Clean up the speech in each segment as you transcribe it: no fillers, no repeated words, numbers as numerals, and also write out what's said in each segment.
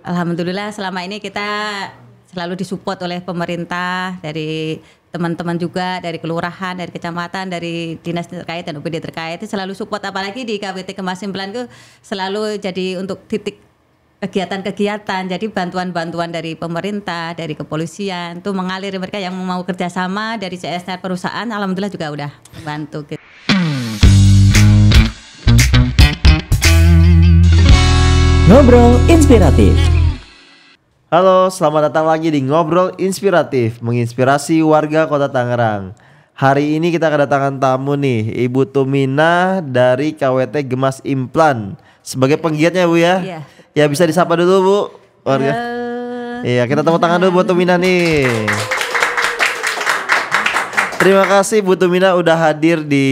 Alhamdulillah selama ini kita selalu disupport oleh pemerintah, dari teman-teman juga, dari kelurahan, dari kecamatan, dari dinas terkait dan UPD terkait itu selalu support, apalagi di KWT Kemas Implan itu selalu jadi untuk titik kegiatan-kegiatan. Jadi bantuan-bantuan dari pemerintah, dari kepolisian itu mengalir, mereka yang mau kerjasama dari CSR perusahaan, alhamdulillah juga udah membantu gitu. Ngobrol inspiratif. Halo, selamat datang lagi di Ngobrol Inspiratif, menginspirasi warga Kota Tangerang. Hari ini kita kedatangan tamu nih, Ibu Tumina dari KWT Gemas Implan sebagai penggiatnya Bu ya. Iya. Ya bisa disapa dulu Bu warga. Iya, kita tepuk tangan dulu buat Tumina nih. Terima kasih Bu Tumina udah hadir di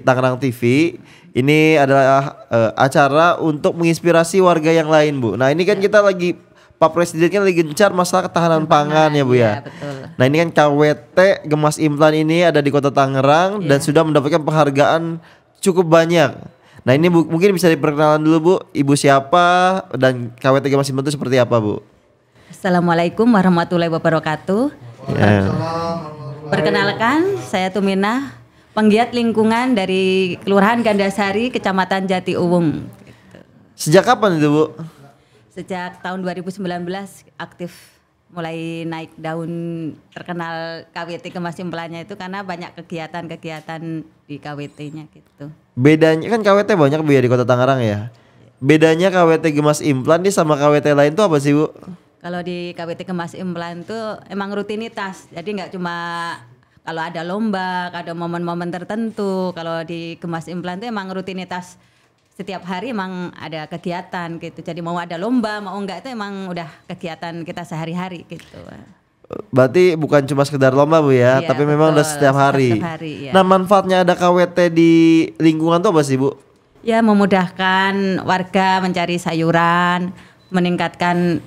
Tangerang TV. Ini adalah acara untuk menginspirasi warga yang lain Bu. Nah ini kan kita lagi, Pak Presiden kan lagi gencar masalah ketahanan pangan ya Bu ya. Betul. Nah ini kan KWT Gemas Implan ini ada di Kota Tangerang dan sudah mendapatkan penghargaan cukup banyak. Nah ini Bu, mungkin bisa diperkenalan dulu Bu, Ibu siapa dan KWT Gemas Implan itu seperti apa Bu? Assalamualaikum warahmatullahi wabarakatuh. Ya. Perkenalkan, saya Tumina, penggiat lingkungan dari Kelurahan Gandasari, Kecamatan Jatiuwung. Sejak kapan itu Bu? Sejak tahun 2019 aktif, mulai naik daun terkenal KWT Gemas Implannya itu karena banyak kegiatan-kegiatan di KWT-nya gitu. Bedanya kan KWT banyak Bu ya di Kota Tangerang ya. Bedanya KWT Gemas Implan nih sama KWT lain tuh apa sih Bu? Kalau di KWT Gemas Implan itu emang rutinitas, jadi nggak cuma kalau ada lomba, ada momen-momen tertentu. Kalau di Gemas Implan itu emang rutinitas, setiap hari emang ada kegiatan gitu. Jadi mau ada lomba, mau enggak itu emang udah kegiatan kita sehari-hari gitu. Berarti bukan cuma sekedar lomba Bu ya, Iya, tapi memang betul. udah setiap hari. Setiap hari, ya. Nah manfaatnya ada KWT di lingkungan tuh apa sih Bu? Ya memudahkan warga mencari sayuran, meningkatkan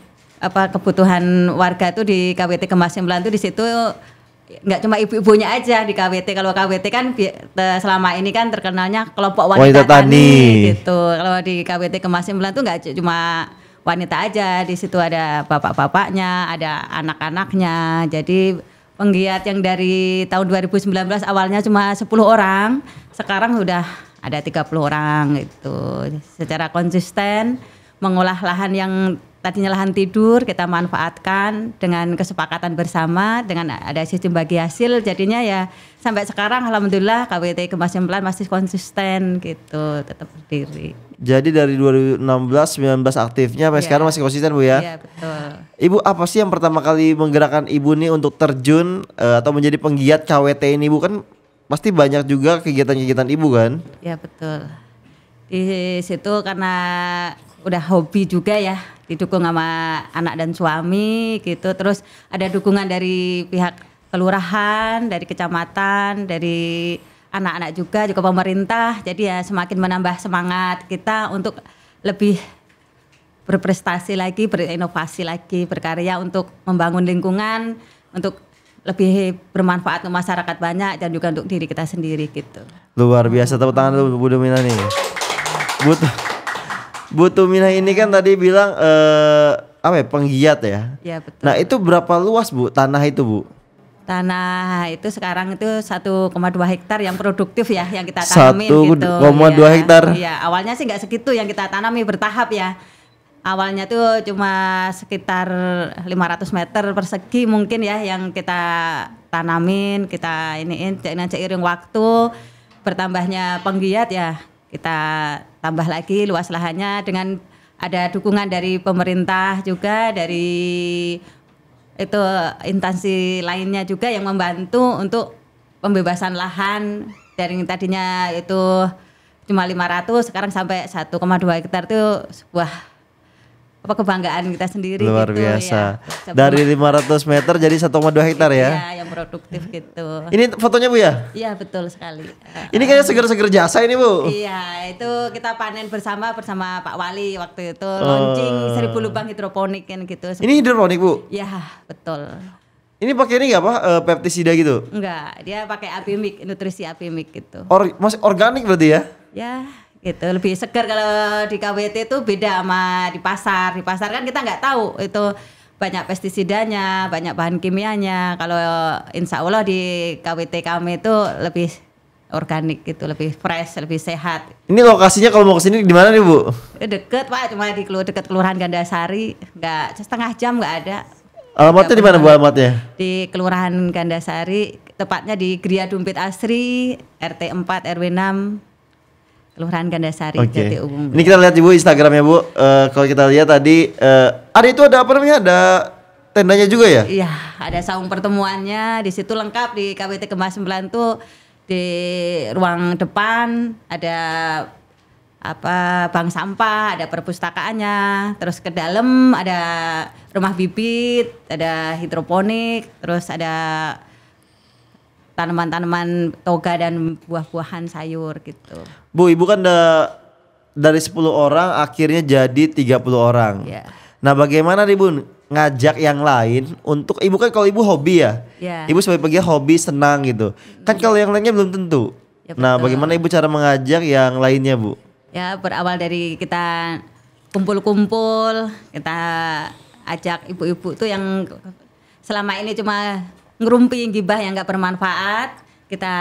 kebutuhan warga tuh di KWT Gemas Implan tuh di situ. Nggak cuma ibu-ibunya aja di KWT. Kalau KWT kan selama ini kan terkenalnya kelompok wanita tani gitu. Kalau di KWT Gemas Implan tuh nggak cuma wanita aja, di situ ada bapak-bapaknya, ada anak-anaknya. Jadi penggiat yang dari tahun 2019 awalnya cuma 10 orang, sekarang sudah ada 30 orang gitu. Secara konsisten mengolah lahan yang tadinya lahan tidur kita manfaatkan dengan kesepakatan bersama, dengan ada sistem bagi hasil, jadinya ya sampai sekarang alhamdulillah KWT Gemas Implan masih konsisten gitu, tetap berdiri. Jadi dari 2016-19 aktifnya sampai sekarang masih konsisten Bu ya? Iya betul. Ibu apa sih yang pertama kali menggerakkan Ibu nih untuk terjun atau menjadi penggiat KWT ini Bu? Kan pasti banyak juga kegiatan-kegiatan Ibu kan? Iya betul. Di situ karena udah hobi juga ya, didukung sama anak dan suami gitu. Terus ada dukungan dari pihak kelurahan, dari kecamatan, dari anak-anak juga pemerintah. Jadi ya semakin menambah semangat kita untuk lebih berprestasi lagi, berinovasi lagi, berkarya untuk membangun lingkungan, untuk lebih bermanfaat untuk masyarakat banyak dan juga untuk diri kita sendiri gitu. Luar biasa, tepuk tangan dulu Bu Tumina nih. Bu Tumina ini kan tadi bilang penggiat ya. Iya betul. Nah itu berapa luas Bu tanah itu Bu? Tanah itu sekarang itu 1,2 hektar yang produktif ya, yang kita tanamin 1,2 gitu. 1,2 hektar. Iya, awalnya sih nggak segitu yang kita tanami, bertahap ya. Awalnya tuh cuma sekitar 500 meter persegi mungkin ya yang kita tanamin, kita iniin, dengan seiring waktu bertambahnya penggiat ya kita tambah lagi luas lahannya dengan ada dukungan dari pemerintah juga, dari itu instansi lainnya juga yang membantu untuk pembebasan lahan dari yang tadinya itu cuma 500 sekarang sampai 1,2 hektar itu sebuah kebanggaan kita sendiri. Luar gitu, biasa ya. Dari 500 meter jadi 1,2 hektar ya. Iya yang produktif gitu. Ini fotonya Bu ya? Iya betul sekali. Ini kayaknya seger-seger jasa ini Bu. Iya itu kita panen bersama Pak Wali waktu itu launching 1000 lubang hidroponik kan gitu. Ini hidroponik Bu? Iya betul. Ini pakai ini nggak pestisida gitu? Enggak, dia pakai Abimik, nutrisi Abimik gitu. Masih organik berarti ya? Ya gitu, lebih segar. Kalau di KWT itu beda sama di pasar. Di pasar kan kita nggak tahu itu banyak pestisidanya, banyak bahan kimianya. Kalau insya Allah di KWT kami itu lebih organik gitu, lebih fresh, lebih sehat. Ini lokasinya kalau mau kesini di mana nih Bu? Deket Pak, cuma di dekat Kelurahan Gandasari, nggak setengah jam nggak ada. Alamatnya di mana Bu alamatnya? Di Kelurahan Gandasari, tepatnya di Gria Dumpit Asri, RT 4 RW 6, Kelurahan Gandasari, Oke. Jati Ubung. Ini kita lihat Ibu Instagramnya Bu. Kalau kita lihat tadi ada itu ada apa namanya? Ada tendanya juga ya? Iya, ada saung pertemuannya di situ lengkap. Di KWT Kemas 9 tuh di ruang depan ada bank sampah, ada perpustakaannya, terus ke dalam ada rumah bibit, ada hidroponik, terus ada tanaman-tanaman toga dan buah-buahan sayur gitu. Bu, Ibu kan dari 10 orang akhirnya jadi 30 orang. Ya. Nah, bagaimana nih Bu ngajak yang lain untuk Ibu kan kalau Ibu hobi ya. Ya. Ibu sebagai pegiat hobi senang gitu. Kan kalau yang lainnya belum tentu. Ya, Nah, betul. bagaimana Ibu cara mengajak yang lainnya, Bu? Ya, berawal dari kita kumpul-kumpul, kita ajak ibu-ibu tuh yang selama ini cuma ngerumpi gibah yang nggak bermanfaat, kita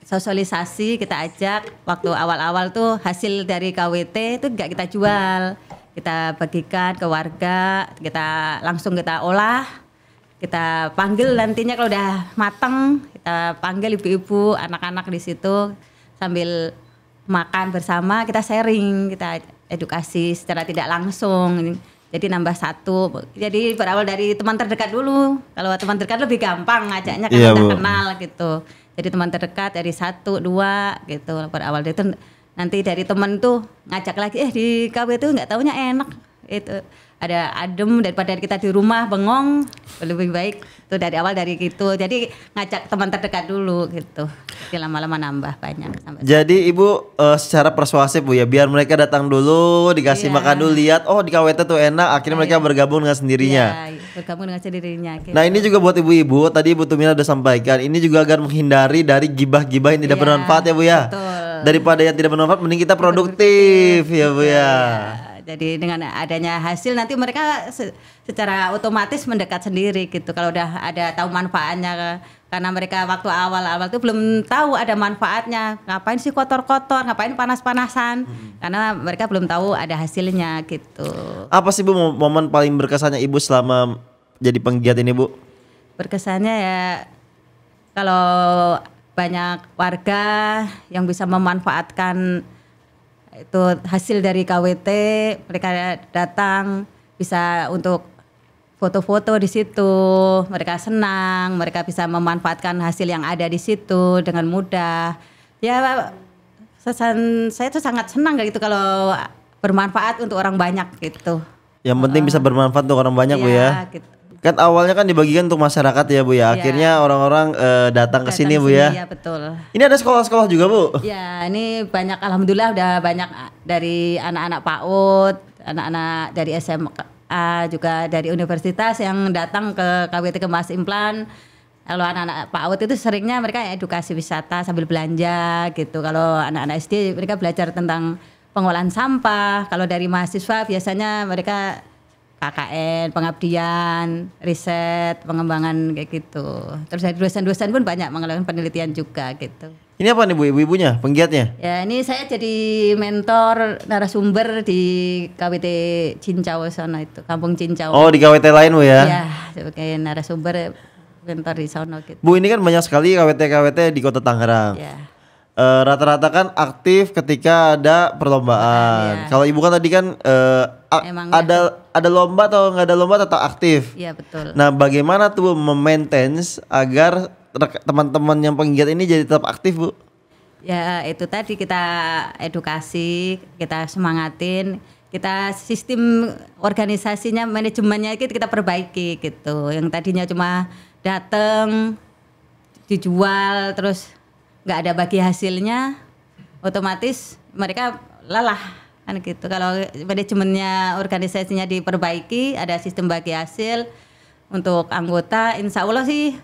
sosialisasi, kita ajak. Waktu awal-awal tuh hasil dari KWT itu nggak kita jual, kita bagikan ke warga, kita langsung kita olah, kita panggil nantinya kalau udah mateng, kita panggil ibu-ibu, anak-anak di situ sambil makan bersama, kita sharing, kita edukasi secara tidak langsung. Jadi nambah satu. Jadi berawal dari teman terdekat dulu. Kalau teman terdekat lebih gampang ngajaknya karena Iya, udah Bu. kenal gitu. Jadi teman terdekat dari 1, 2 gitu. Berawal dari itu nanti dari teman tuh ngajak lagi, di KW itu nggak taunya enak. Itu ada adem daripada kita di rumah bengong, lebih baik itu dari awal dari gitu. Jadi ngajak teman terdekat dulu gitu. Jadi lama-lama nambah banyak sampai. Jadi Ibu secara persuasif Bu ya, biar mereka datang dulu, dikasih Iya. makan dulu, lihat oh di KWT tuh enak, akhirnya mereka bergabung dengan sendirinya. Iya, bergabung dengan sendirinya gitu. Nah, ini juga buat ibu-ibu, tadi Ibu Tumina udah sampaikan, ini juga agar menghindari dari gibah-gibah yang tidak Iya, bermanfaat ya Bu ya. betul. Daripada yang tidak bermanfaat mending kita produktif ya Bu ya. Iya. Jadi dengan adanya hasil nanti mereka secara otomatis mendekat sendiri gitu. Kalau udah ada tahu manfaatnya, karena mereka waktu awal-awal tuh belum tahu ada manfaatnya. Ngapain sih kotor-kotor, ngapain panas-panasan? Karena mereka belum tahu ada hasilnya gitu. Apa sih Bu momen paling berkesannya Ibu selama jadi penggiat ini Bu? Berkesannya ya kalau banyak warga yang bisa memanfaatkan itu hasil dari KWT, mereka datang bisa untuk foto-foto di situ, mereka senang, mereka bisa memanfaatkan hasil yang ada di situ dengan mudah. Ya, saya tuh sangat senang gitu kalau bermanfaat untuk orang banyak gitu. Yang penting bisa bermanfaat untuk orang banyak Bu ya. Gitu. Kan awalnya kan dibagikan untuk masyarakat ya Bu ya. Akhirnya orang-orang datang ke sini Bu ya. Iya betul. Ini ada sekolah-sekolah juga Bu. Ya, ini banyak, alhamdulillah udah banyak dari anak-anak PAUD, anak-anak dari SMA, juga dari universitas yang datang ke KWT Kemas Implan. Kalau anak-anak PAUD itu seringnya mereka edukasi wisata sambil belanja gitu. Kalau anak-anak SD mereka belajar tentang pengolahan sampah. Kalau dari mahasiswa biasanya mereka KKN, pengabdian, riset, pengembangan kayak gitu. Terus dari dosen-dosen pun banyak melakukan penelitian juga gitu. Ini apa nih Bu, ibu-ibunya, penggiatnya? Ya, ini saya jadi mentor narasumber di KWT Cincau sana itu, Kampung Cincau. Oh, di KWT lain Bu ya? Ya, sebagai narasumber mentor di sana gitu. Bu, ini kan banyak sekali KWT-KWT di Kota Tangerang. Ya. Rata-rata kan aktif ketika ada perlombaan. Ya. Kalau Ibu kan tadi kan Emang ada lomba atau nggak ada lomba tetap aktif. Iya, betul. Nah, bagaimana tuh memaintain agar teman-teman yang penggiat ini jadi tetap aktif Bu? Ya, itu tadi kita edukasi, kita semangatin, kita sistem organisasinya, manajemennya kita perbaiki gitu. Yang tadinya cuma datang, dijual, terus nggak ada bagi hasilnya, otomatis mereka lelah kan gitu. Kalau manajemennya, organisasinya diperbaiki, ada sistem bagi hasil untuk anggota, insya Allah sih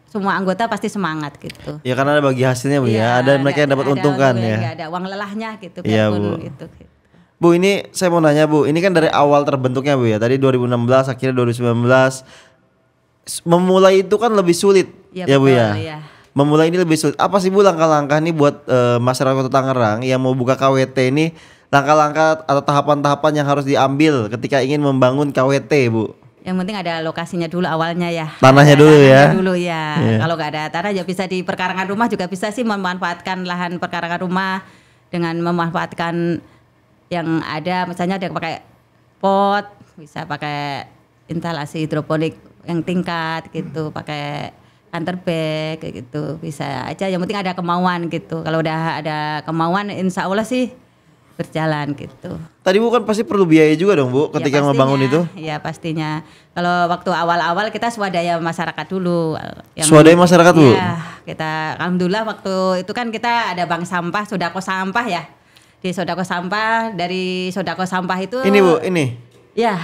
semua anggota pasti semangat gitu. Ya karena ada bagi hasilnya Bu Iya, ya. Ada mereka yang dapat untung kan ya. Nggak ada uang lelahnya gitu. Iya, biarpun Bu. Gitu. Bu, ini saya mau nanya Bu, ini kan dari awal terbentuknya Bu ya. Tadi 2016 akhirnya 2019. Memulai itu kan lebih sulit ya Bu betul, ya. iya. Memulai ini lebih sulit. Apa sih Bu langkah-langkah nih buat masyarakat Kota Tangerang yang mau buka KWT ini, langkah-langkah atau tahapan-tahapan yang harus diambil ketika ingin membangun KWT Bu? Yang penting ada lokasinya dulu awalnya ya. Tanahnya dulu ya. Dulu ya. Iya. Kalau nggak ada tanah ya bisa di perkarangan rumah juga bisa sih memanfaatkan lahan perkarangan rumah dengan memanfaatkan yang ada, misalnya ada pakai pot, bisa pakai instalasi hidroponik yang tingkat gitu, pakai canter bag kayak gitu, bisa aja. Yang penting ada kemauan gitu. Kalau udah ada kemauan, insya Allah sih berjalan gitu. Tadi Bu kan pasti perlu biaya juga dong Bu ketika Ya, ngebangun itu. Iya pastinya. Kalau waktu awal-awal kita swadaya masyarakat dulu. Swadaya masyarakat Bu? Iya, kita alhamdulillah waktu itu kan kita ada bank sampah, sodako sampah ya. Di sodako sampah, dari sodako sampah itu. Ini Bu, ini. Ya,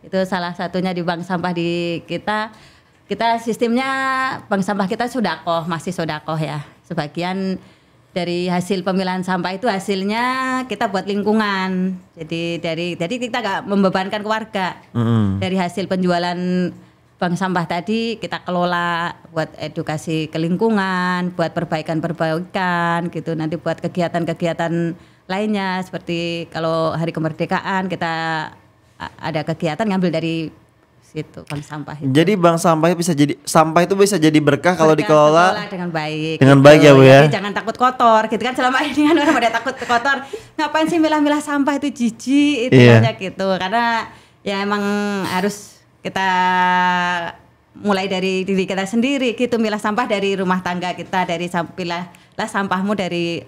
itu salah satunya di bank sampah di kita. Kita sistemnya bank sampah kita sodako, masih sodako ya. Sebagian dari hasil pemilahan sampah itu hasilnya kita buat lingkungan. Jadi kita nggak membebankan keluarga. Dari hasil penjualan bank sampah tadi kita kelola buat edukasi ke lingkungan, buat perbaikan gitu. Nanti buat kegiatan-kegiatan lainnya seperti kalau hari kemerdekaan kita ada kegiatan ngambil dari situ bank sampah itu. Jadi bank sampah bisa jadi, sampah itu bisa jadi berkah kalau dikelola dengan baik. Dengan baik ya Bu ya. Jadi jangan takut kotor gitu kan, selama ini kan orang pada takut kotor. Ngapain sih milah-milah sampah itu jijik itu banyak gitu. Karena ya emang harus kita mulai dari diri kita sendiri gitu, milah sampah dari rumah tangga kita, dari pilahlah sampahmu dari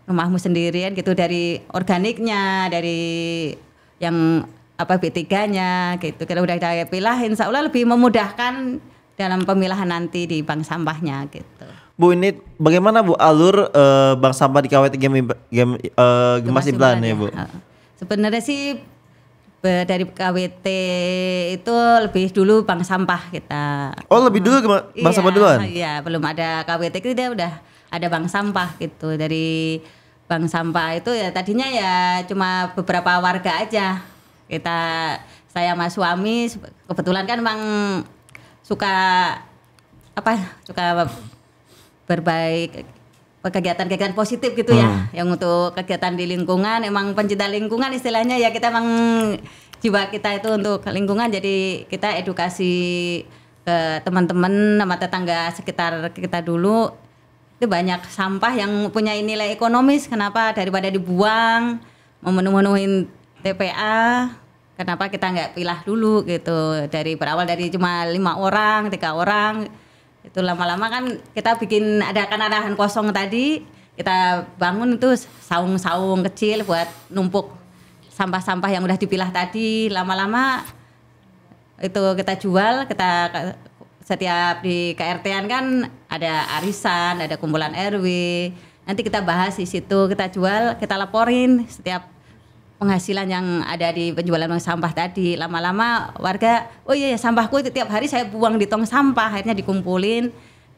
rumahmu sendirian gitu, dari organiknya, dari yang B3-nya gitu. Kalau udah pilah insya Allah lebih memudahkan dalam pemilahan nanti di bank sampahnya gitu. Bu, ini bagaimana Bu alur bank sampah di KWT Gemas Iblan ya Bu? Sebenarnya sih dari KWT itu lebih dulu bank sampah kita. Oh lebih dulu bank sampah duluan? Iya, belum ada KWT kita udah ada bank sampah gitu. Dari bank sampah itu ya tadinya ya cuma beberapa warga aja. Saya sama suami kebetulan kan emang suka berbaik kegiatan-kegiatan positif gitu ya, yang untuk kegiatan di lingkungan, emang pencinta lingkungan istilahnya ya, kita emang jiwa kita itu untuk lingkungan, jadi kita edukasi ke teman-teman sama tetangga sekitar kita dulu. Itu banyak sampah yang punya nilai ekonomis, kenapa daripada dibuang memenuhi TPA, kenapa kita nggak pilah dulu gitu, dari berawal dari cuma 5 orang, 3 orang, itu lama-lama kan kita bikin ada lahan kosong tadi, kita bangun itu saung-saung kecil buat numpuk sampah-sampah yang udah dipilah tadi, lama-lama itu kita jual, kita setiap di KRT-an kan ada arisan, ada kumpulan RW, nanti kita bahas di situ, kita jual, kita laporin setiap penghasilan yang ada di penjualan sampah tadi. Lama-lama warga, oh iya sampahku itu tiap hari saya buang di tong sampah, akhirnya dikumpulin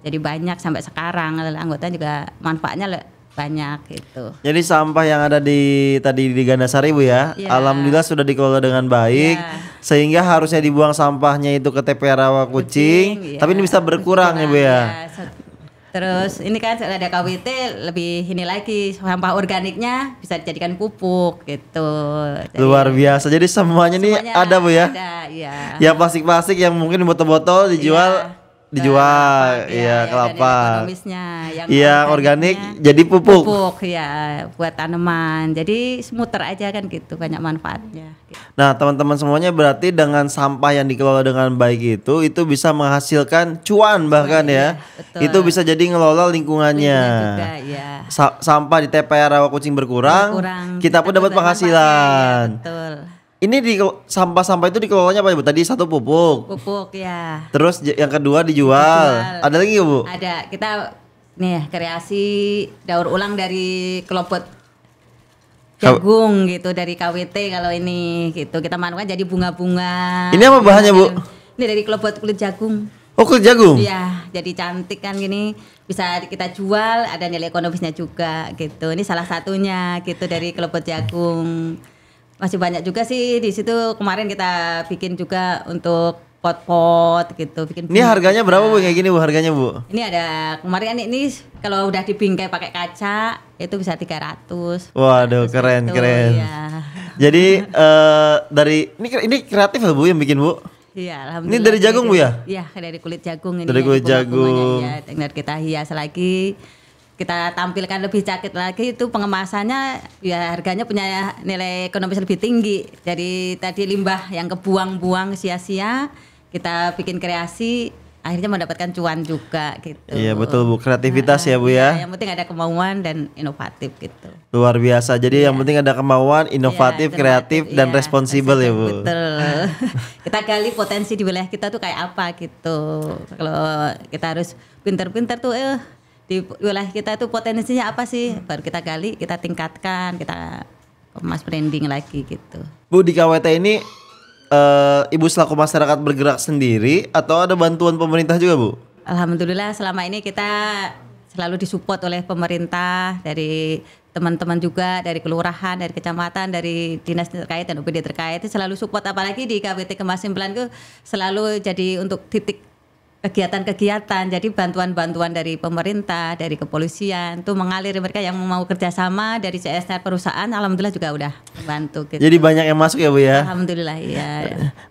jadi banyak sampai sekarang. Anggota juga manfaatnya banyak gitu. Jadi sampah yang ada tadi di Gandasari Bu ya, alhamdulillah sudah dikelola dengan baik, sehingga harusnya dibuang sampahnya itu ke TPA Rawakucing, tapi ini bisa berkurang ya Bu ya. Terus ini kan ada KWT lebih ini lagi, sampah organiknya bisa dijadikan pupuk gitu. Jadi, luar biasa. Jadi semuanya nih ada Bu ya. Ada, iya. Ya plastik-plastik yang mungkin botol-botol dijual iya kelapa. Iya organik jadi pupuk. Pupuk ya buat tanaman. Jadi muter aja kan gitu, banyak manfaatnya. Gitu. Nah, teman-teman semuanya berarti dengan sampah yang dikelola dengan baik itu bisa menghasilkan cuan bahkan ya. Betul. Itu bisa jadi ngelola lingkungannya. Juga, ya. Sampah di TPA Rawakucing berkurang, kita pun dapat penghasilan. Ya, betul. Ini sampah-sampah itu dikelolanya apa Bu? Tadi satu pupuk. Pupuk ya. Terus yang kedua dijual. Ada lagi nggak Bu? Ada. Kita nih kreasi daur ulang dari kelopot jagung gitu, dari KWT kalau ini gitu. Kita manfaatkan jadi bunga-bunga. Ini apa bahannya Bu? Ini dari kelopot kulit jagung. Oh kulit jagung? Iya. jadi cantik kan gini, bisa kita jual, ada nilai ekonomisnya juga gitu. Ini salah satunya gitu dari kelopot jagung. Masih banyak juga sih di situ, kemarin kita bikin juga untuk pot-pot gitu, bikin. Ini harganya berapa Bu kayak gini Bu harganya Bu? Ini ada kemarin ini kalau udah dibingkai pakai kaca itu bisa 300. Waduh, keren. Iya. Jadi dari ini kreatif ya Bu yang bikin Bu? Iya, Ini alhamdulillah. dari jagung Bu ya? Iya, dari kulit jagung ini. Dari kulit jagung. Ya, tinggal kita hias lagi. Kita tampilkan lebih cantik lagi, itu pengemasannya ya harganya punya nilai ekonomis lebih tinggi. Jadi tadi limbah yang kebuang-buang sia-sia kita bikin kreasi, akhirnya mendapatkan cuan juga gitu. Iya betul Bu, kreativitas ya Bu ya. Yang penting ada kemauan dan inovatif gitu. Luar biasa. Jadi yang penting ada kemauan, inovatif, Iya, kreatif dan iya, responsibel ya Bu. Betul. Kita gali potensi di wilayah kita tuh kayak apa gitu. Kalau kita harus pinter-pinter tuh di wilayah kita itu potensinya apa sih? Baru kita gali, kita tingkatkan, kita kemas branding lagi gitu. Bu di KWT ini Ibu selaku masyarakat bergerak sendiri atau ada bantuan pemerintah juga Bu? Alhamdulillah selama ini kita selalu disupport oleh pemerintah, dari teman-teman juga, dari kelurahan, dari kecamatan, dari dinas terkait dan OPD terkait itu selalu support, apalagi di KWT Kemas 9 itu selalu jadi untuk titik kegiatan-kegiatan, jadi bantuan-bantuan dari pemerintah, dari kepolisian tuh mengalir, mereka yang mau kerjasama dari CSR perusahaan, alhamdulillah juga udah membantu gitu. Jadi banyak yang masuk ya Bu ya? Alhamdulillah iya.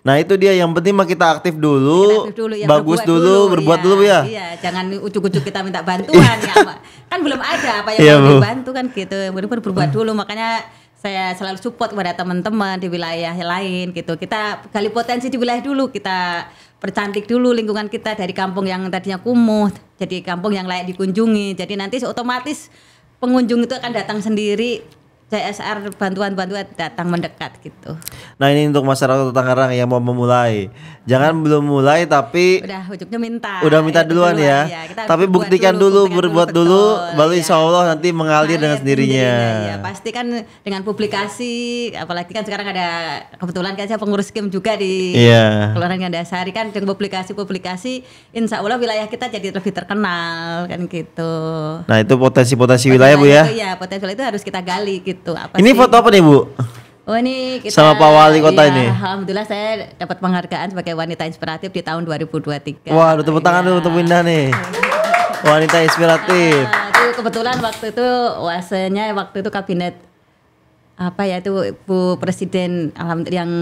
Nah itu dia yang penting mah kita aktif dulu, Ya, bagus dulu, berbuat dulu Bu ya? Iya, jangan ujuk-ujuk kita minta bantuan ya, kan belum ada apa yang Iya, mau Bu. dibantu kan gitu, benar-benar berbuat dulu, makanya saya selalu support kepada teman-teman di wilayah lain gitu. Kita gali potensi di wilayah dulu, kita percantik dulu lingkungan kita dari kampung yang tadinya kumuh jadi kampung yang layak dikunjungi. Jadi nanti otomatis pengunjung itu akan datang sendiri, CSR bantuan-bantuan datang mendekat gitu. Nah ini untuk masyarakat Tangerang yang mau memulai, jangan belum mulai tapi Udah ujungnya minta. udah minta Itu duluan ya. Kita Tapi buktikan dulu, berbuat dulu, baru iya. insya Allah nanti mengalir dengan sendirinya. Ya, pasti kan dengan publikasi, apalagi kan sekarang ada kebetulan kan saya pengurus SKIM juga di Iya. Kelurahan Gandasari kan, dengan publikasi, insya Allah wilayah kita jadi lebih terkenal kan gitu. Nah itu potensi-potensi wilayah Bu ya. Itu, ya, potensi itu harus kita gali gitu. Apa Ini sih? foto apa nih Bu? Oh ini kita Sama Pak Wali Kota iya, ini? Alhamdulillah saya dapat penghargaan sebagai wanita inspiratif di tahun 2023. Wah, tepuk tangan Iya. dulu untuk Winda nih. Wanita inspiratif. Itu kebetulan waktu itu wasenya waktu itu kabinet apa ya itu Bu Presiden, alhamdulillah yang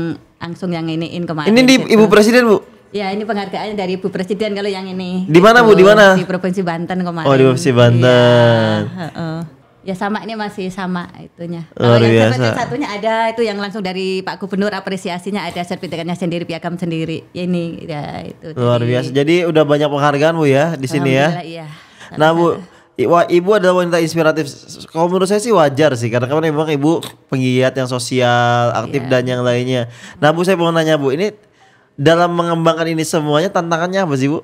langsung yang iniin kemarin. Ini di gitu. Ibu Presiden Bu? Ya ini penghargaannya dari Ibu Presiden kalau yang ini. Di mana, Bu? Di mana? Di Provinsi Banten kemarin. Oh, di Provinsi Banten. Iya, heeh. Ya sama, ini masih sama itunya. Luar Kalau yang biasa. satunya ada itu yang langsung dari Pak Gubernur, apresiasinya ada, sertifikatnya sendiri, piagam sendiri. Ya ini ya itu. Luar biasa. Jadi udah banyak penghargaan Bu ya di sini ya. Alhamdulillah, iya. Nah Bu, Ibu adalah wanita inspiratif. Kalau menurut saya sih wajar sih, karena kan memang Ibu penggiat yang sosial, aktif Iya. dan yang lainnya. Nah Bu, saya mau nanya Bu, ini dalam mengembangkan ini semuanya tantangannya apa sih Bu?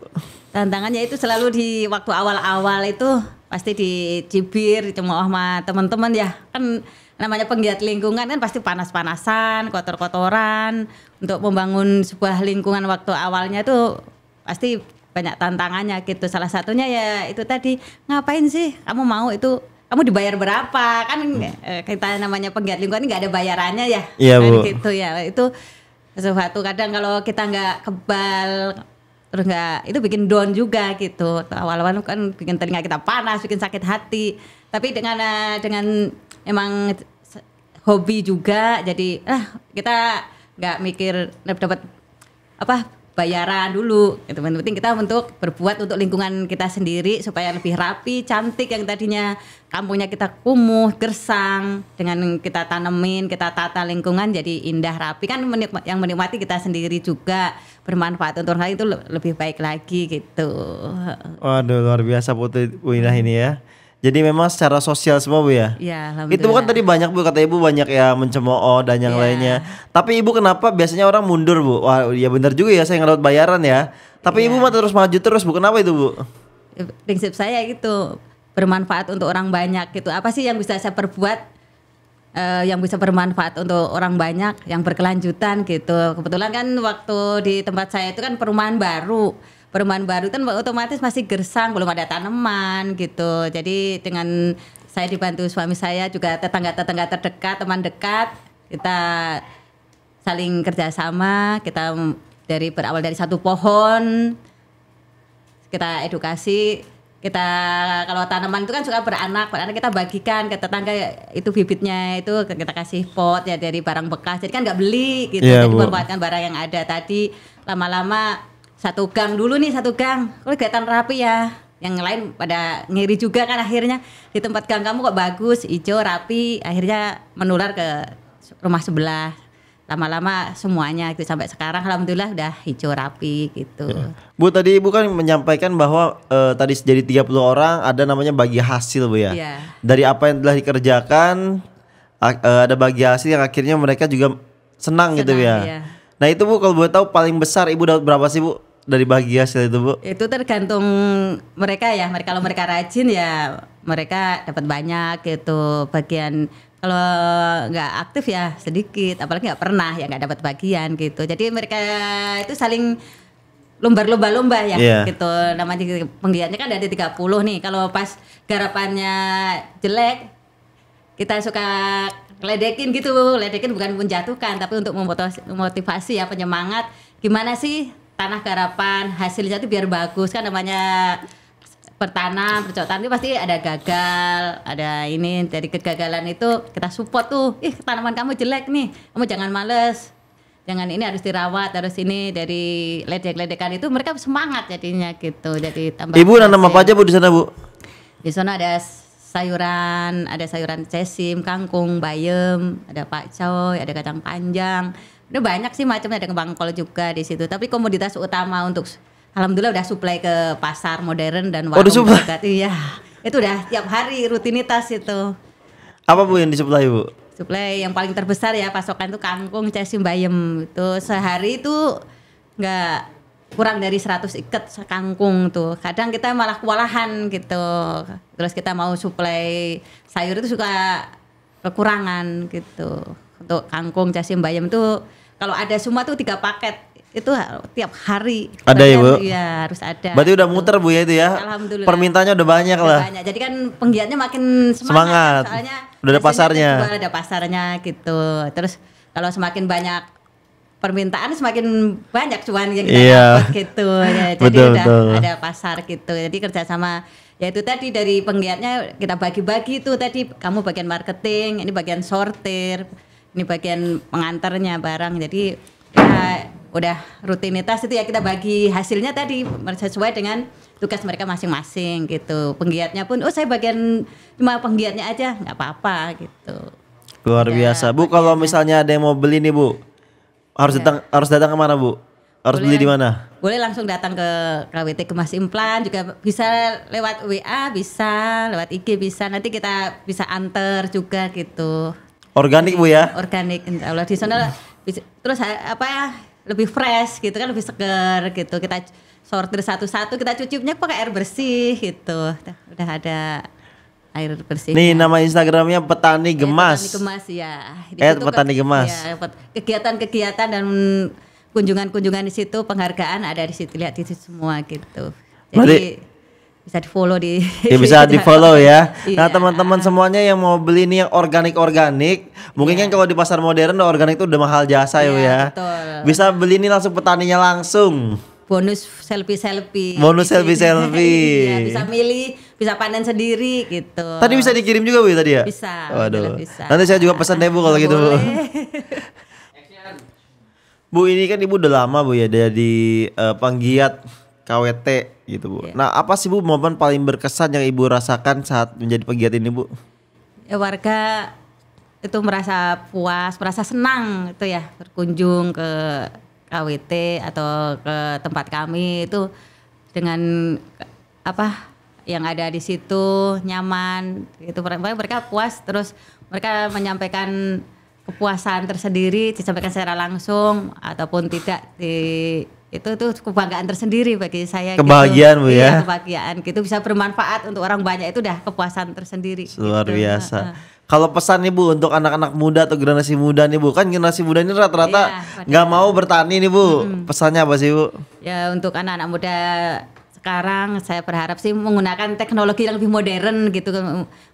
Tantangannya itu selalu di waktu awal-awal itu pasti dicibir, cemooh sama teman-teman ya. Kan namanya penggiat lingkungan kan pasti panas-panasan, kotor-kotoran. Untuk membangun sebuah lingkungan waktu awalnya itu pasti banyak tantangannya gitu. Salah satunya ya itu tadi, ngapain sih kamu mau itu, kamu dibayar berapa? Kan kita namanya penggiat lingkungan nggak ada bayarannya ya. Iya, Kan Bu. gitu ya. Itu sesuatu kadang kalau kita nggak kebal terus nggak, itu bikin down juga gitu. Awal-awal kan bikin telinga kita panas, bikin sakit hati. Tapi dengan emang hobi juga, jadi kita nggak mikir dapat apa bayaran dulu. Itu penting kita untuk berbuat untuk lingkungan kita sendiri supaya lebih rapi, cantik. Yang tadinya kampungnya kita kumuh, gersang, dengan kita tanemin, kita tata lingkungan jadi indah, rapi, kan yang menikmati kita sendiri juga, bermanfaat untuk orang lain itu lebih baik lagi gitu. Waduh, luar biasa Bu Indah ini ya. Jadi memang secara sosial semua Bu ya. Ya, alhamdulillah. Itu bukan tadi banyak Bu, kata Ibu banyak ya mencemooh dan yang Iya. lainnya. Tapi Ibu kenapa biasanya orang mundur Bu? Wah ya benar juga ya, saya nggak dapat bayaran ya. Tapi Iya. Ibu mah terus maju terus Bu, kenapa itu Bu? Prinsip saya gitu, bermanfaat untuk orang banyak gitu. Apa sih yang bisa saya perbuat yang bisa bermanfaat untuk orang banyak, yang berkelanjutan gitu. Kebetulan kan waktu di tempat saya itu kan perumahan baru. perumahan baru kan otomatis masih gersang, belum ada tanaman gitu. Jadi dengan saya dibantu suami saya juga tetangga-tetangga terdekat, teman dekat, kita saling kerjasama. Kita berawal dari satu pohon, kita edukasi. Kita kalau tanaman itu kan suka beranak kita bagikan ke tetangga, itu bibitnya itu kita kasih pot ya dari barang bekas, jadi kan nggak beli gitu. Jadi memanfaatkan barang yang ada. Tadi lama-lama satu gang, kalau kelihatan rapi ya, yang lain pada ngiri juga kan, akhirnya di tempat gang kamu kok bagus, hijau, rapi, akhirnya menular ke rumah sebelah. Lama-lama semuanya gitu, sampai sekarang alhamdulillah udah hijau rapi gitu. Bu, tadi Ibu kan menyampaikan bahwa tadi jadi 30 orang ada namanya bagi hasil Bu ya. Dari apa yang telah dikerjakan ada bagi hasil yang akhirnya mereka juga senang gitu ya. Iya. Nah itu Bu, kalau boleh tahu paling besar Ibu dapat berapa sih Bu dari bagi hasil itu Bu? Itu tergantung mereka ya. Kalau mereka rajin ya mereka dapat banyak gitu. Bagian kalau nggak aktif ya sedikit, apalagi nggak pernah ya nggak dapat bagian gitu. Jadi mereka itu saling lomba-lomba ya gitu. Namanya penggiatnya kan ada 30 nih. Kalau pas garapannya jelek, kita suka ledekin gitu. Ledekin bukan menjatuhkan, tapi untuk memotivasi ya, penyemangat. Gimana sih tanah garapan hasilnya itu biar bagus, kan namanya bercocok tanam itu pasti ada gagal, ada ini. Dari kegagalan itu kita support tuh, tanaman kamu jelek nih, kamu jangan males, jangan ini, harus dirawat, harus ini. Dari ledek-ledekan itu mereka semangat jadinya gitu. Jadi tambah. Ibu nanam apa aja Bu di sana Bu? Di sana ada sayuran cesim, kangkung, bayam, ada pakcoy, ada kacang panjang. Udah banyak sih macamnya, ada kembang kol juga di situ. Tapi komoditas utama untuk alhamdulillah udah suplai ke pasar modern dan warung dekat. Iya, itu udah tiap hari rutinitas itu. Apa Bu yang disuplai Bu? Suplai yang paling terbesar ya pasokan itu kangkung, cesim, bayam. Itu sehari itu nggak kurang dari 100 ikat kangkung tuh. Kadang kita malah kewalahan gitu. Terus kita mau suplai sayur itu suka kekurangan gitu. Untuk kangkung, cesim, bayam itu kalau ada semua tuh 3 paket. Itu tiap hari ada ya Bu? Iya harus ada. Berarti udah muter Bu ya itu ya? Alhamdulillah. Permintaannya udah banyak lah. Banyak. Jadi kan penggiatnya makin semangat. Soalnya udah ada pasarnya. Ada pasarnya gitu. Terus kalau semakin banyak permintaan semakin banyak cuan yang kita dapat gitu. Ya, jadi betul. Ada pasar gitu. Jadi kerjasama. Ya itu tadi dari penggiatnya kita bagi-bagi itu tadi, kamu bagian marketing, ini bagian sortir, ini bagian pengantarnya barang. Jadi ya udah rutinitas itu ya, kita bagi hasilnya tadi sesuai dengan tugas mereka masing-masing gitu. Penggiatnya pun saya bagian cuma penggiatnya aja nggak apa-apa gitu. Luar biasa Bu. Kalau misalnya ada yang mau beli nih Bu, harus datang kemana Bu? Harus beli di mana? Boleh langsung datang ke KWT Gemas Implan, juga bisa lewat WA, bisa lewat IG, bisa, nanti kita bisa antar juga gitu. Organik Bu ya? Organik, insya Allah di sana. Terus apa ya, lebih fresh gitu kan, lebih seger gitu. Kita sortir satu-satu, kita cucinya pakai air bersih gitu. Udah ada air bersih. Nih nama Instagramnya Petani Gemas. Petani Gemas ya. Petani Gemas. Ya, kegiatan-kegiatan dan kunjungan-kunjungan di situ, penghargaan ada di situ, lihat di situ semua gitu. Jadi bisa di follow di bisa di follow ya. Nah teman-teman semuanya yang mau beli nih yang organik mungkin kan kalau di pasar modern organik itu udah mahal jasa ya. Betul. Bisa beli nih langsung petaninya langsung. Bonus selfie Iya, bisa milih, bisa panen sendiri gitu. Tadi bisa dikirim juga Bu tadi ya? Bisa. Waduh. Bisa. Nanti saya juga pesan deh Bu kalau gitu Bu. Bu ini kan Ibu udah lama Bu ya di penggiat KWT gitu Bu. Nah apa sih Bu momen paling berkesan yang Ibu rasakan saat menjadi penggiat ini Bu? Ya, warga itu merasa puas, merasa senang itu ya, berkunjung ke KWT atau ke tempat kami itu dengan apa yang ada di situ nyaman gitu. Mereka puas, terus mereka menyampaikan kepuasan tersendiri, disampaikan secara langsung ataupun tidak di Itu tuh kebanggaan tersendiri bagi saya. Kebahagiaan, gitu. Bu, ya? Iya, kebahagiaan gitu, bisa bermanfaat untuk orang banyak, itu udah kepuasan tersendiri. Luar gitu. biasa. Kalau pesan nih Bu untuk anak-anak muda atau generasi muda nih Bu, kan generasi muda ini rata-rata Iya, nggak mau bertani nih Bu. Pesannya apa sih Bu? Ya, untuk anak-anak muda sekarang saya berharap sih menggunakan teknologi yang lebih modern gitu.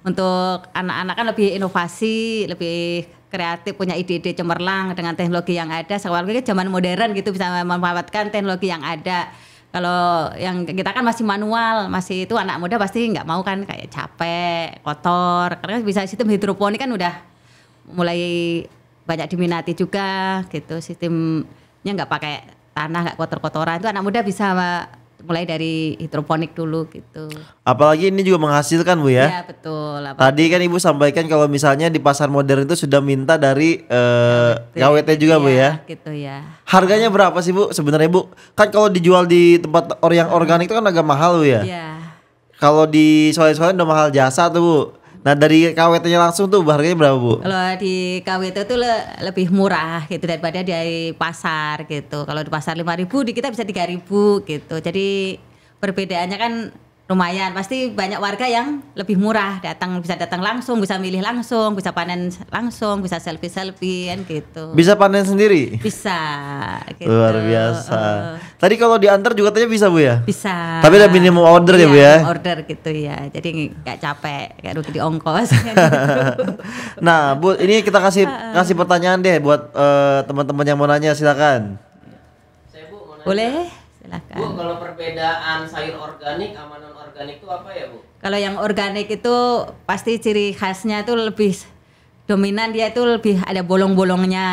Untuk anak-anak kan lebih inovasi, lebih kreatif, punya ide-ide cemerlang dengan teknologi yang ada. Sekarang ini zaman modern gitu, bisa memanfaatkan teknologi yang ada. Kalau yang kita kan masih manual, masih itu anak muda pasti nggak mau kan, kayak capek, kotor. Karena bisa sistem hidroponik kan udah mulai banyak diminati juga gitu. Sistemnya nggak pakai tanah, nggak kotor-kotoran. Itu anak muda bisa mulai dari hidroponik dulu gitu. Apalagi ini juga menghasilkan Bu ya. Ya betul. Tadi kan Ibu sampaikan kalau misalnya di pasar modern itu sudah minta dari KWT juga Bu ya. Gitu ya. Harganya berapa sih Bu sebenarnya Bu? Kan kalau dijual di tempat yang organik itu kan agak mahal Bu ya. Iya. Kalau di soalnya udah mahal jasa tuh Bu. Nah dari KWT-nya langsung tuh harganya berapa Bu? Kalau di KWT itu lebih murah gitu daripada di pasar gitu. Kalau di pasar 5.000, di kita bisa 3.000 gitu. Jadi perbedaannya kan lumayan. Pasti banyak warga yang lebih murah, bisa datang langsung, bisa milih langsung, bisa panen langsung, bisa selfie kan gitu. Bisa panen sendiri? Bisa gitu. Luar biasa. Tadi kalau diantar juga tanya bisa Bu ya? Bisa. Tapi ada minimum order ya Bu ya? Order gitu ya. Jadi nggak capek, nggak rugi di ongkos. Nah Bu, ini kita kasih pertanyaan deh buat teman-teman yang mau nanya, silakan. Saya Bu mau nanya. Boleh? Silakan. Bu, kalau perbedaan sayur organik sama non organik itu apa ya Bu? Kalau yang organik itu pasti ciri khasnya itu lebih dominan, dia itu lebih ada bolong-bolongnya,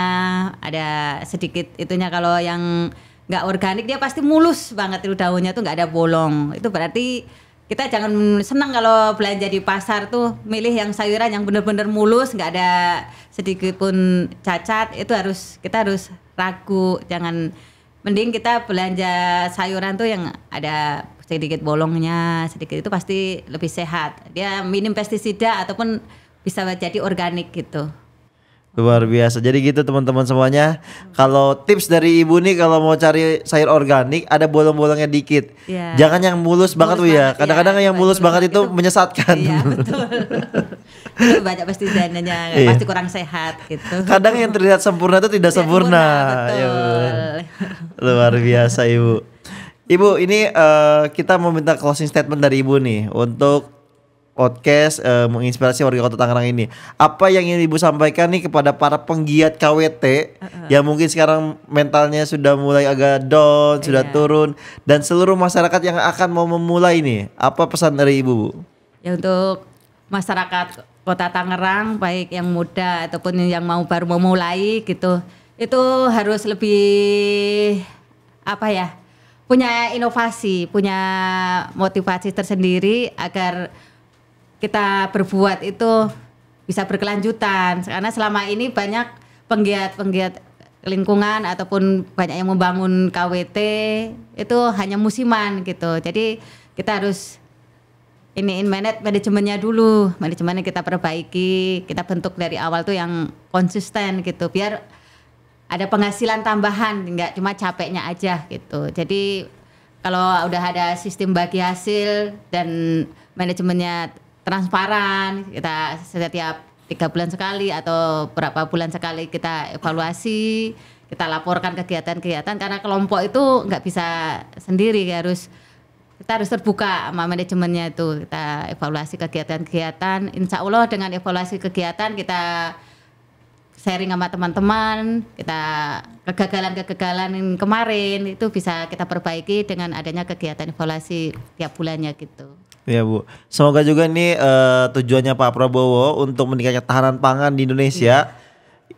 ada sedikit itunya. Kalau yang nggak organik dia pasti mulus banget, itu daunnya tuh nggak ada bolong. Itu berarti kita jangan senang kalau belanja di pasar tuh milih yang sayuran yang benar-benar mulus, nggak ada sedikit pun cacat. Itu kita harus ragu, mending kita belanja sayuran tuh yang ada sedikit bolongnya, sedikit, itu pasti lebih sehat. Dia minim pestisida ataupun bisa jadi organik gitu. Luar biasa. Jadi gitu teman-teman semuanya. Kalau tips dari Ibu nih kalau mau cari sayur organik ada bolong-bolongnya dikit. Ya. Jangan yang mulus banget Bu ya. Kadang-kadang yang mulus banget itu menyesatkan. Iya betul. Itu banyak pestisidanya, pasti kurang sehat gitu. Kadang yang terlihat sempurna itu tidak sempurna. Betul. Ya, luar biasa Ibu. Ibu ini kita mau minta closing statement dari Ibu nih untuk podcast menginspirasi warga Kota Tangerang ini. Apa yang ingin Ibu sampaikan nih kepada para penggiat KWT yang mungkin sekarang mentalnya sudah mulai agak down, sudah turun, dan seluruh masyarakat yang akan mau memulai nih. Apa pesan dari Ibu Bu? Ya, untuk masyarakat Kota Tangerang, baik yang muda ataupun yang baru memulai gitu, itu harus lebih punya inovasi, punya motivasi tersendiri agar kita berbuat itu bisa berkelanjutan. Karena selama ini banyak penggiat lingkungan ataupun banyak yang membangun KWT itu hanya musiman gitu. Jadi kita harus manajemennya dulu, manajemennya kita perbaiki, kita bentuk dari awal tuh yang konsisten gitu, biar ada penghasilan tambahan, nggak cuma capeknya aja gitu. Jadi kalau udah ada sistem bagi hasil dan manajemennya transparan, kita setiap 3 bulan sekali atau berapa bulan sekali kita evaluasi, kita laporkan kegiatan-kegiatan, karena kelompok itu nggak bisa sendiri, kita harus terbuka sama manajemennya itu. Kita evaluasi kegiatan-kegiatan. Insya Allah dengan evaluasi kegiatan kita sharing sama teman-teman. Kita kegagalan-kegagalan yang kemarin itu bisa kita perbaiki dengan adanya kegiatan evaluasi tiap bulannya gitu. Ya Bu, semoga juga ini tujuannya Pak Prabowo untuk meningkatkan tahanan pangan di Indonesia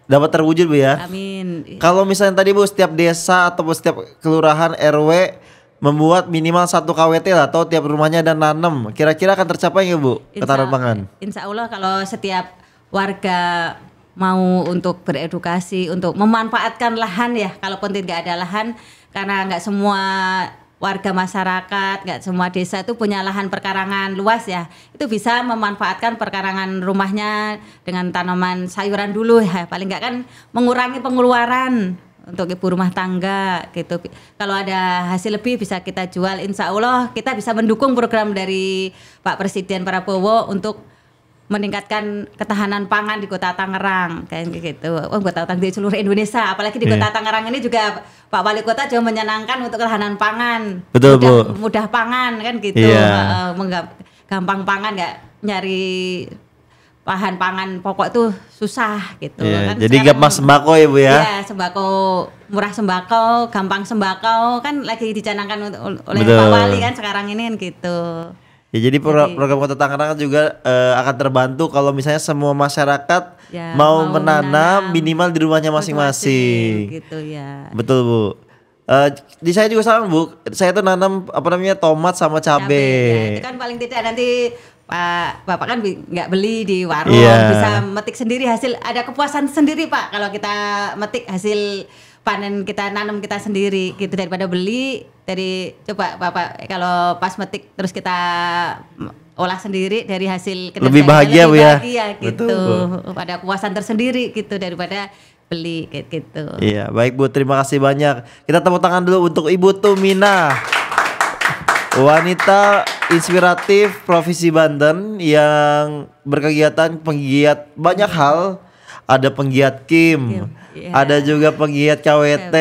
dapat terwujud Bu ya. Amin. Kalau misalnya tadi Bu setiap desa atau setiap kelurahan RW membuat minimal 1 KWT lah atau tiap rumahnya ada nanam, kira-kira akan tercapai nggak Bu ketahanan pangan? Insya Allah kalau setiap warga mau untuk beredukasi, untuk memanfaatkan lahan ya, kalaupun tidak ada lahan, karena nggak semua warga masyarakat, nggak semua desa itu punya lahan perkarangan luas ya, itu bisa memanfaatkan perkarangan rumahnya dengan tanaman sayuran dulu ya, paling nggak kan mengurangi pengeluaran untuk ibu rumah tangga gitu. Kalau ada hasil lebih bisa kita jual, insya Allah kita bisa mendukung program dari Pak Presiden Prabowo untuk meningkatkan ketahanan pangan di Kota Tangerang kayak gitu. Oh, Kota Tangerang di seluruh Indonesia, apalagi di Kota Tangerang ini juga Pak Wali Kota juga menyenangkan untuk ketahanan pangan. Betul, mudah pangan kan gitu. Gampang pangan, nggak nyari bahan pangan pokok tuh susah gitu kan. Jadi gampang sembako ya Bu ya. Iya, sembako, murah sembako, gampang sembako kan lagi dicanangkan oleh Pak Wali kan sekarang ini kan gitu. Ya, jadi program Kota Tangerang juga akan terbantu kalau misalnya semua masyarakat mau menanam minimal di rumahnya masing-masing. Gitu ya. Betul Bu. Di saya juga sama Bu. Saya tuh nanam tomat sama cabe. Ya, itu kan paling tidak nanti Bapak kan nggak beli di warung, bisa metik sendiri hasil, ada kepuasan sendiri Pak kalau kita metik hasil panen kita, nanam kita sendiri gitu, daripada beli. Coba Bapak kalau pas metik terus kita olah sendiri dari hasil lebih bahagia Bu ya. Gitu. Betul. Ada kepuasan tersendiri gitu daripada beli gitu. Iya, baik Bu, terima kasih banyak. Kita tepuk tangan dulu untuk Ibu Tumina, wanita inspiratif Provinsi Banten yang berkegiatan penggiat banyak hal. Ada penggiat KIM, ada juga penggiat KWT,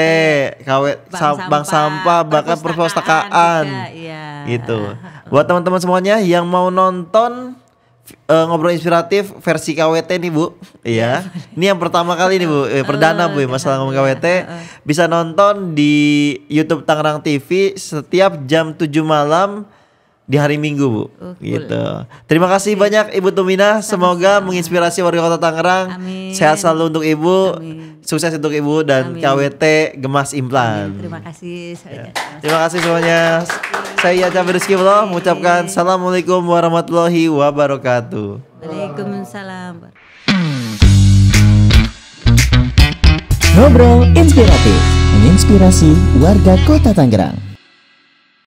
bank sampah, bahkan perpustakaan gitu. Buat teman-teman semuanya yang mau nonton ngobrol inspiratif versi KWT nih Bu, iya. Ini yang pertama kali nih Bu, perdana Bu masalah ngomong KWT. Bisa nonton di YouTube Tangerang TV setiap jam 7 malam di hari Minggu Bu, gitu. Terima kasih banyak Ibu Tumina, semoga menginspirasi warga Kota Tangerang. Amin. Sehat selalu untuk Ibu, sukses untuk Ibu dan Amin. KWT Gemas Implan. Terima kasih. Terima kasih semuanya. Saya Yaca Rizky Vlog mengucapkan Assalamualaikum warahmatullahi wabarakatuh. Waalaikumsalam. Ngobrol inspiratif, menginspirasi warga Kota Tangerang.